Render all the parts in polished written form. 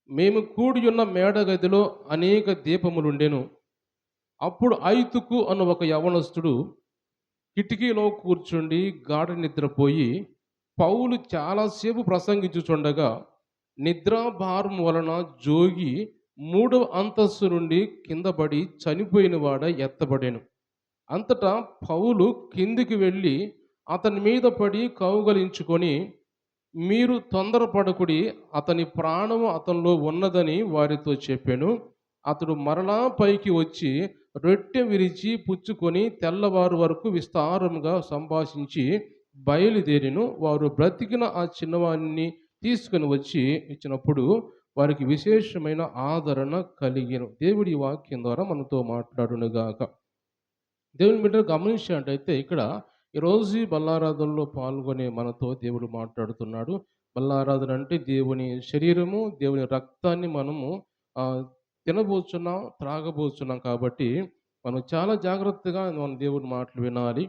మేము కూడి ఉన్న మేడ గదిలో అనేక దీపములుండెను. అప్పుడు ఐతుకు అన్న ఒక యవనస్తుడు కిటికీలో కూర్చుండి గాఢ నిద్రపోయి, పౌలు చాలాసేపు ప్రసంగించుచుండగా నిద్రాభారం వలన జోగి మూడవ అంతస్తు నుండి కింద పడి చనిపోయిన వాడ ఎత్తబడెను. అంతటా పౌలు కిందికి వెళ్ళి అతని మీద పడి కౌగలించుకొని, మీరు తొందరపడకుడి, అతని ప్రాణము అతనిలో ఉన్నదని వారితో చెప్పెను. అతడు మరలా పైకి వచ్చి రొట్టె విరిచి పుచ్చుకొని తెల్లవారు వరకు విస్తారముగా సంభాషించి బయలుదేరెను. వారు బ్రతికిన ఆ చిన్నవాడిని తీసుకొని వచ్చి ఇచ్చినప్పుడు వారికి విశేషమైన ఆదరణ కలిగెను. దేవుడి వాక్యం ద్వారా మనతో మాట్లాడునుగాక. దేవుని బిడ్డలు గమనించినట్టయితే ఇక్కడ ఈరోజు ఈ బల్లారాధనలో పాల్గొనే మనతో దేవుడు మాట్లాడుతున్నాడు. బల్లారాధన అంటే దేవుని శరీరము, దేవుని రక్తాన్ని మనము తినబోచున్నాం, త్రాగబోచున్నాం కాబట్టి మనం చాలా జాగ్రత్తగా మనం దేవుని మాటలు వినాలి.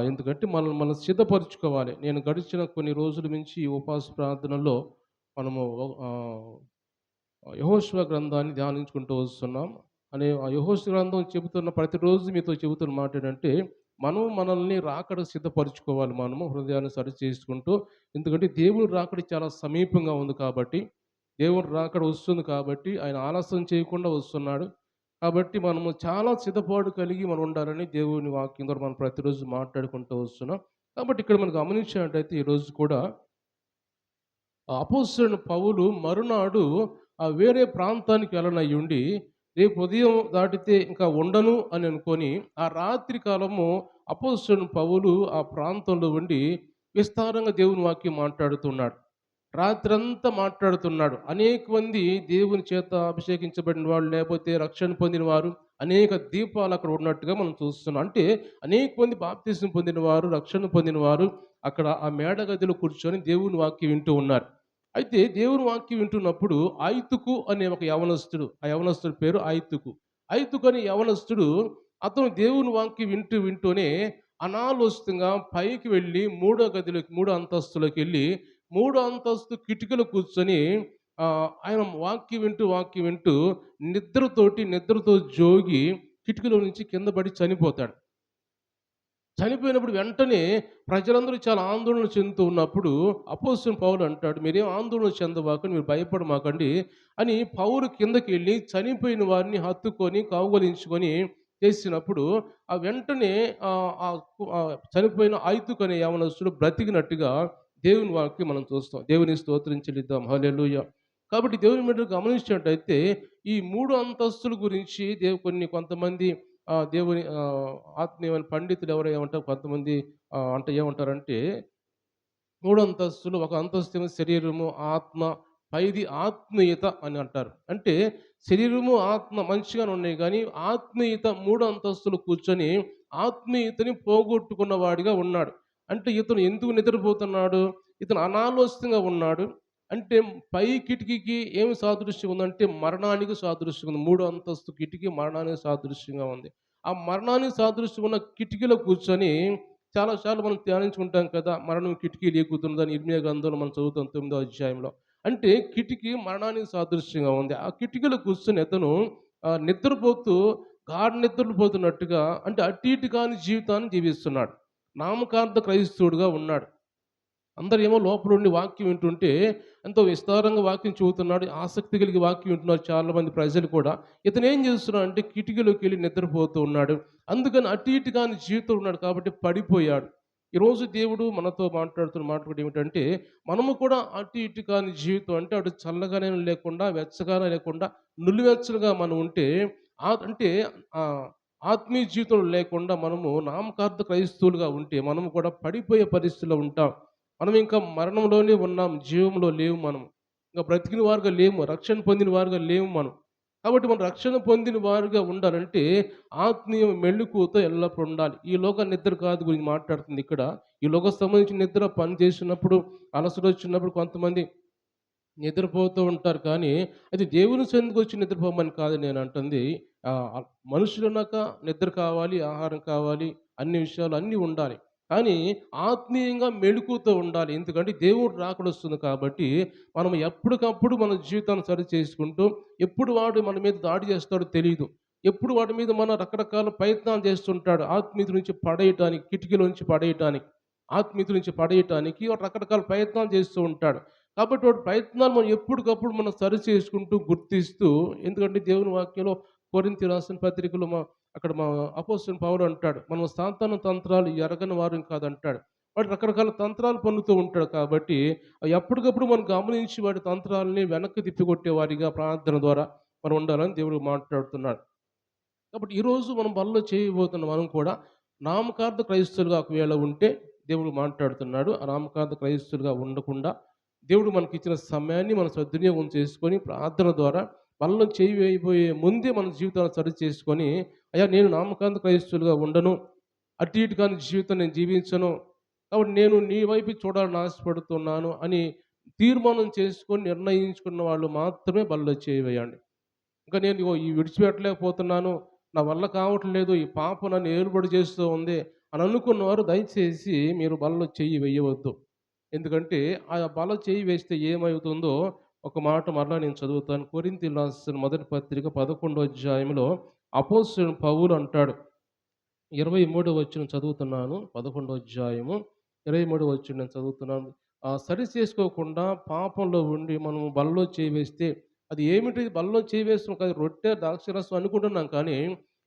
ఎందుకంటే మనం సిద్ధపరచుకోవాలి. నేను గడిచిన కొన్ని రోజుల నుంచి ఈ ఉపవాస ప్రార్థనలో మనము యెహోషువ గ్రంథాన్ని ధ్యానించుకుంటూ వస్తున్నాం. ఆ యెహోషువ గ్రంథం చెబుతున్న ప్రతిరోజు మీతో చెబుతున్న మాట ఏంటంటే, మనం మనల్ని రాకడ సిద్ధపరచుకోవాలి. మనము హృదయాన్ని సరి చేసుకుంటూ, ఎందుకంటే దేవుని రాకడ చాలా సమీపంగా ఉంది కాబట్టి, దేవుని రాకడ వస్తుంది కాబట్టి, ఆయన ఆలస్యం చేయకుండా వస్తున్నాడు. కాబట్టి మనము చాలా సిద్ధపాటు కలిగి మనం ఉండాలని దేవుని వాక్యం ద్వారా మనం ప్రతిరోజు మాట్లాడుకుంటూ వస్తున్నాం. కాబట్టి ఇక్కడ మనం గమనించినట్టయితే ఈరోజు కూడా అపోస్తలుడైన పౌలు మరునాడు వేరే ప్రాంతానికి వెళ్ళనయ్యుండి, రేపు ఉదయం దాటితే ఇంకా ఉండను అని అనుకొని, ఆ రాత్రి కాలము అపోస్తలుడైన పౌలు ఆ ప్రాంతంలో ఉండి విస్తారంగా దేవుని వాక్యం మాట్లాడుతున్నాడు. రాత్రంతా మాట్లాడుతున్నాడు. అనేక మంది దేవుని చేత అభిషేకించబడిన వాళ్ళు, లేకపోతే రక్షణ పొందిన వారు, అనేక దీపాలు అక్కడ ఉన్నట్టుగా మనం చూస్తున్నాం. అంటే అనేక మంది బాప్తిస్మం పొందిన వారు, రక్షణ పొందిన వారు అక్కడ ఆ మేడ గదిలో కూర్చొని దేవుని వాక్యం వింటూ ఉన్నారు. అయితే దేవుని వాక్యం వింటున్నప్పుడు ఐతుకు అనే ఒక యవనస్తుడు, ఆ యవనస్తుడి పేరు ఐతుకు. ఐతుకు అనే యవనస్తుడు, అతను దేవుని వాక్యం వింటూనే అనాలోచితంగా పైకి వెళ్ళి మూడో గదిలోకి, మూడో అంతస్తులోకి వెళ్ళి మూడో అంతస్తు కిటికీలో కూర్చొని ఆయన వాక్యం వింటూ నిద్రతో జోగి కిటికీలో నుంచి కింద పడి చనిపోతాడు. చనిపోయినప్పుడు వెంటనే ప్రజలందరూ చాలా ఆందోళన చెందుతూ ఉన్నప్పుడు అపోస్తలుడైన పౌలు అంటాడు, మీరేం ఆందోళన చెందబాకండి, మీరు భయపడమాకండి అని పౌలు కిందకి వెళ్ళి చనిపోయిన వారిని హత్తుకొని కౌగలించుకొని చేసినప్పుడు ఆ వెంటనే చనిపోయిన ఐతుకు అనే యవనస్తుడు బ్రతికినట్టుగా దేవుని వాక్యం మనం చూస్తాం. దేవుని స్తోత్రం చెల్లిద్దాం. హల్లెలూయా. కాబట్టి దేవుని బిడ్డలు గమనించినట్టయితే ఈ మూడు అంతస్తుల గురించి కొంతమంది దేవుని ఆత్మీయమైన పండితులు ఎవరో ఏమంటారు, కొంతమంది అంటే ఏమంటారంటే, మూడు అంతస్తులు, ఒక అంతస్తు ఏమో శరీరము, ఆత్మ, పైది ఆత్మీయత అని అంటారు. అంటే శరీరము ఆత్మ మంచిగానే ఉన్నాయి, కానీ ఆత్మీయత మూడు అంతస్తులు కూర్చొని ఆత్మీయతని పోగొట్టుకున్న వాడిగా ఉన్నాడు. అంటే ఇతను ఎందుకు నిద్రపోతున్నాడు, ఇతను అనాలోచితంగా ఉన్నాడు. అంటే పై కిటికీకి ఏమి సాదృశ్యం ఉందంటే మరణానికి సాదృశ్యం ఉంది. మూడో అంతస్తు కిటికీ మరణానికి సాదృశ్యంగా ఉంది. ఆ మరణానికి సాదృశ్యం ఉన్న కిటికీలో కూర్చొని చాలా సార్లు మనం ధ్యానించుకుంటాం కదా, మరణం కిటికీలు ఎక్కుతున్నదని ఇర్మీయా గ్రంథంలో మనం చదువుతాం 9వ అధ్యాయంలో. అంటే కిటికీ మరణానికి సాదృశ్యంగా ఉంది. ఆ కిటికీలో కూర్చొని అతను నిద్రపోతూ గాఢ నిద్రపోతున్నట్టుగా, అంటే అటు ఇటు కాని జీవితాన్ని జీవిస్తున్నాడు. నామకార్థ క్రైస్తవుడుగా ఉన్నాడు. అందరూ ఏమో లోపల ఉండి వాక్యం వింటుంటే ఎంతో విస్తారంగా వాక్యం చెబుతున్నాడు, ఆసక్తి కలిగి వాక్యం వింటున్నారు చాలామంది ప్రజలు కూడా. ఇతను ఏం చేస్తున్నాడు అంటే కిటికీలోకి వెళ్ళి నిద్రపోతూ ఉన్నాడు. అందుకని అటు ఇటు కాని జీవితం ఉన్నాడు కాబట్టి పడిపోయాడు. ఈరోజు దేవుడు మనతో మాట్లాడుతున్న మాట కూడా ఏమిటంటే, మనము కూడా అటు ఇటు కాని జీవితం, అంటే అటు చల్లగానే లేకుండా వెచ్చగానే లేకుండా నులివెచ్చలుగా మనం ఉంటే అంటే ఆత్మీయ జీవితం లేకుండా మనము నామకార్థ క్రైస్తవులుగా ఉంటే మనము కూడా పడిపోయే పరిస్థితిలో ఉంటాం. మనం ఇంకా మరణంలోనే ఉన్నాం, జీవంలో లేవు మనం. ఇంకా బ్రతికిన వారుగా లేము, రక్షణ పొందిన వారుగా లేము మనం. కాబట్టి మనం రక్షణ పొందిన వారుగా ఉండాలంటే ఆత్మీయ మెళుకువతో ఎల్లప్పుడూ ఉండాలి. ఈ లోక నిద్ర కాదు గురించి మాట్లాడుతుంది ఇక్కడ. ఈ లోక సంబంధించిన నిద్ర పని చేసినప్పుడు, అలసట వచ్చినప్పుడు కొంతమంది నిద్రపోతూ ఉంటారు. కానీ అది దేవుని సన్నిధికి వచ్చి నిద్రపోమని కాదు నేను అంటుంది. మనుషులన్నాక నిద్ర కావాలి, ఆహారం కావాలి, అన్ని విషయాలు అన్నీ ఉండాలి. కానీ ఆత్మీయంగా మెళుకువతో ఉండాలి. ఎందుకంటే దేవుడు రాకడొస్తుంది కాబట్టి, మనం ఎప్పటికప్పుడు మన జీవితాన్ని సరిచేసుకుంటూ, ఎప్పుడు వాడు మన మీద దాడి చేస్తాడో తెలీదు. ఎప్పుడు వాడి మీద మనం రకరకాల ప్రయత్నాలు చేస్తుంటాడు. ఆత్మీయత నుంచి పడేయటానికి, కిటికీలో నుంచి పడేయటానికి, ఆత్మీయత నుంచి పడేయటానికి వాడు రకరకాల ప్రయత్నాలు చేస్తూ ఉంటాడు. కాబట్టి వాడి ప్రయత్నాలు మనం ఎప్పటికప్పుడు మనం సరిచేసుకుంటూ, గుర్తిస్తూ, ఎందుకంటే దేవుని వాక్యంలో కొరింథీ రాసిన పత్రికలో అక్కడ అపోస్తలుడు పౌలు అంటాడు, మనం సాతాను తంత్రాలు ఎరగని వారం కాదంటాడు. వాడు రకరకాల తంత్రాలు పన్నుతూ ఉంటాడు కాబట్టి, అవి ఎప్పటికప్పుడు మనం గమనించి వాడి తంత్రాలని వెనక్కి తిప్పికొట్టే వారిగా ప్రార్థన ద్వారా మనం ఉండాలని దేవుడు మాట్లాడుతున్నాడు. కాబట్టి ఈరోజు మనం బలలో చేయబోతున్న మనం కూడా నామకార్థ క్రైస్తవులుగా ఒకవేళ ఉంటే దేవుడు మాట్లాడుతున్నాడు. ఆ నామకార్థ క్రైస్తవులుగా ఉండకుండా దేవుడు మనకిచ్చిన సమయాన్ని మనం సద్వినియోగం చేసుకొని ప్రార్థన ద్వారా బలలో చేయి వేయబోయే ముందే మన జీవితాన్ని సరి చేసుకొని, అయ్యా నేను నామకార్థ క్రైస్తవులుగా ఉండను, అటు ఇటు కాని జీవితం నేను జీవించను, కాబట్టి నేను నీ వైపు చూడాలని ఆశపడుతున్నాను అని తీర్మానం చేసుకొని నిర్ణయించుకున్న వాళ్ళు మాత్రమే బలలో చేయి వేయండి. ఇంకా నేను ఇగో ఈ విడిచిపెట్టలేకపోతున్నాను, నా వల్ల కావట్లేదు, ఈ పాపం నన్ను ఏలుబడి చేస్తూ ఉంది అని అనుకున్నవారు దయచేసి మీరు బలలో చెయ్యి వేయవద్దు. ఎందుకంటే ఆ బల చెయ్యి వేస్తే ఏమవుతుందో ఒక మాట మరలా నేను చదువుతాను. కొరింథీయులకు రాసిన మొదటి పత్రిక 11వ అధ్యాయంలో అపోస్తలుడైన పౌలు అంటాడు. 23వ వచనం చదువుతున్నాను. 11వ అధ్యాయము 23వ వచనం నేను చదువుతున్నాను. సరి చేసుకోకుండా పాపంలో ఉండి మనము బలలో చేయి వేస్తే, అది ఏమిటి బలలో చేయి వేస్తున్నాం కాదు, రొట్టె, ద్రాక్షరసం అనుకుంటున్నాం కానీ,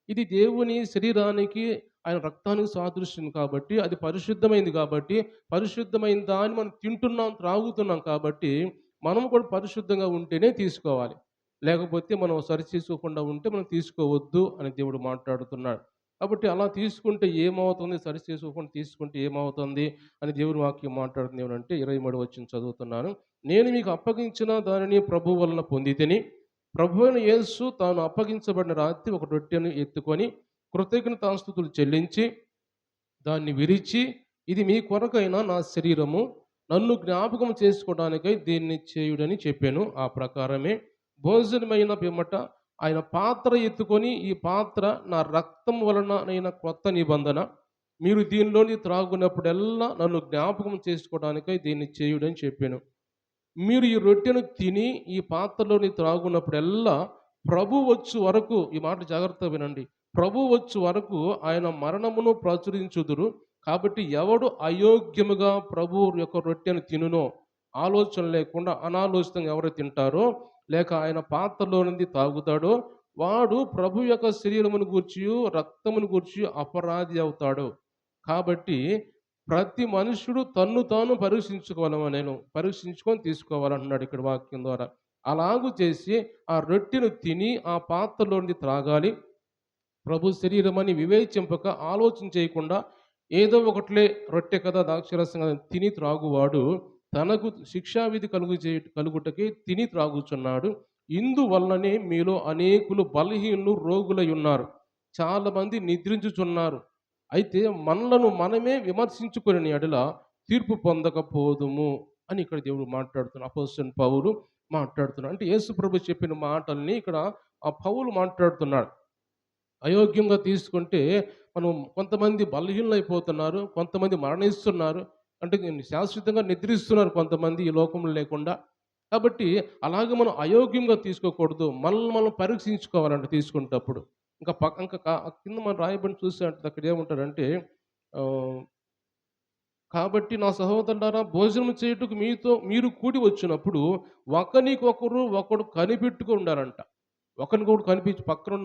ఇది దేవుని శరీరానికి, ఆయన రక్తానికి సాదృశ్యం కాబట్టి, అది పరిశుద్ధమైంది కాబట్టి, పరిశుద్ధమైన దాన్ని మనం తింటున్నాం, త్రాగుతున్నాం కాబట్టి, మనం కూడా పరిశుద్ధంగా ఉంటేనే తీసుకోవాలి. లేకపోతే మనం సరి చేసుకోకుండా ఉంటే మనం తీసుకోవద్దు అని దేవుడు మాట్లాడుతున్నాడు. కాబట్టి అలా తీసుకుంటే ఏమవుతుంది? సరి చేసుకోకుండా తీసుకుంటే ఏమవుతుంది? అని దేవుని వాక్యం మాట్లాడుతుంది ఏమనంటే 23వ వచనం చదువుతున్నాను. నేను మీకు అప్పగించిన దానిని ప్రభువు వలన పొందితిని. ప్రభువైన యేసు తాను అప్పగించబడిన రాత్రి ఒక రొట్టెను ఎత్తుకొని కృతజ్ఞతాస్తుతులు చెల్లించి దాన్ని విరిచి, ఇది మీ కొరకైన నా శరీరము, నన్ను జ్ఞాపకం చేసుకోవడానికై దీన్ని చేయుడని చెప్పాను. ఆ ప్రకారమే భోజనమైన పిమ్మట ఆయన పాత్ర ఎత్తుకొని, ఈ పాత్ర నా రక్తం వలనైన కొత్త నిబంధన, మీరు దీనిలోని త్రాగునప్పుడెల్లా నన్ను జ్ఞాపకం చేసుకోవడానికై దీన్ని చేయుడని చెప్పాను. మీరు ఈ రొట్టెను తిని ఈ పాత్రలోని త్రాగునప్పుడెల్లా ప్రభు వచ్చు వరకు, ఈ మాట జాగ్రత్తగా వినండి, ప్రభు వచ్చు వరకు ఆయన మరణమును ప్రచురించుదురు. కాబట్టి ఎవడు అయోగ్యముగా ప్రభు యొక్క రొట్టెను తినునో, ఆలోచన లేకుండా అనాలోచితంగా ఎవరు తింటారో, లేక ఆయన పాత్రలో నుండి తాగుతాడో, వాడు ప్రభు యొక్క శరీరమును గూర్చియు రక్తమును గూర్చియు అపరాధి అవుతాడు. కాబట్టి ప్రతి మనుష్యుడు తన్ను తాను పరీక్షించుకోవాలని, పరీక్షించుకొని తీసుకోవాలంటున్నాడు ఇక్కడ వాక్యం ద్వారా. అలాగు చేసి ఆ రొట్టెను తిని ఆ పాత్రలో నుండి త్రాగాలి. ప్రభు శరీరమని వివేచింపక, ఆలోచన చేయకుండా, ఏదో ఒకటిలే రొట్టె కదా, ద్రాక్షారసం కదా తిని త్రాగువాడు తనకు శిక్షావిధి కలుగుటకే తిని త్రాగుచున్నాడు. ఇందువల్లనే మీలో అనేకులు బలహీనులు, రోగులై ఉన్నారు. చాలామంది నిద్రించుచున్నారు. అయితే మనలను మనమే విమర్శించుకుని ఎడల తీర్పు పొందకపోదుము అని ఇక్కడ దేవుడు మాట్లాడుతున్నాడు. అపోస్తలుడైన పౌలు మాట్లాడుతున్నాడు. అంటే యేసు ప్రభు చెప్పిన మాటల్ని ఇక్కడ ఆ పౌలు మాట్లాడుతున్నాడు. అయోగ్యంగా తీసుకుంటే మనం కొంతమంది బలహీనలైపోతున్నారు, కొంతమంది మరణిస్తున్నారు. అంటే శాశ్వతంగా నిద్రిస్తున్నారు కొంతమంది ఈ లోకంలో లేకుండా. కాబట్టి అలాగే మనం అయోగ్యంగా తీసుకోకూడదు. మనల్ని మనం పరీక్షించుకోవాలంట తీసుకునేటప్పుడు. ఇంకా కింద మనం రాయబడి చూస్తే అక్కడ ఏముంటాడంటే ఆహ్, కాబట్టి నా సహోదరులారా, భోజనం చేయుటకు మీతో మీరు కూడి వచ్చినప్పుడు ఒకరికొకరు ఒకడు కనిపెట్టుకొని ఉండాలంట. ఒకరికొకడు కనిపించి పక్కన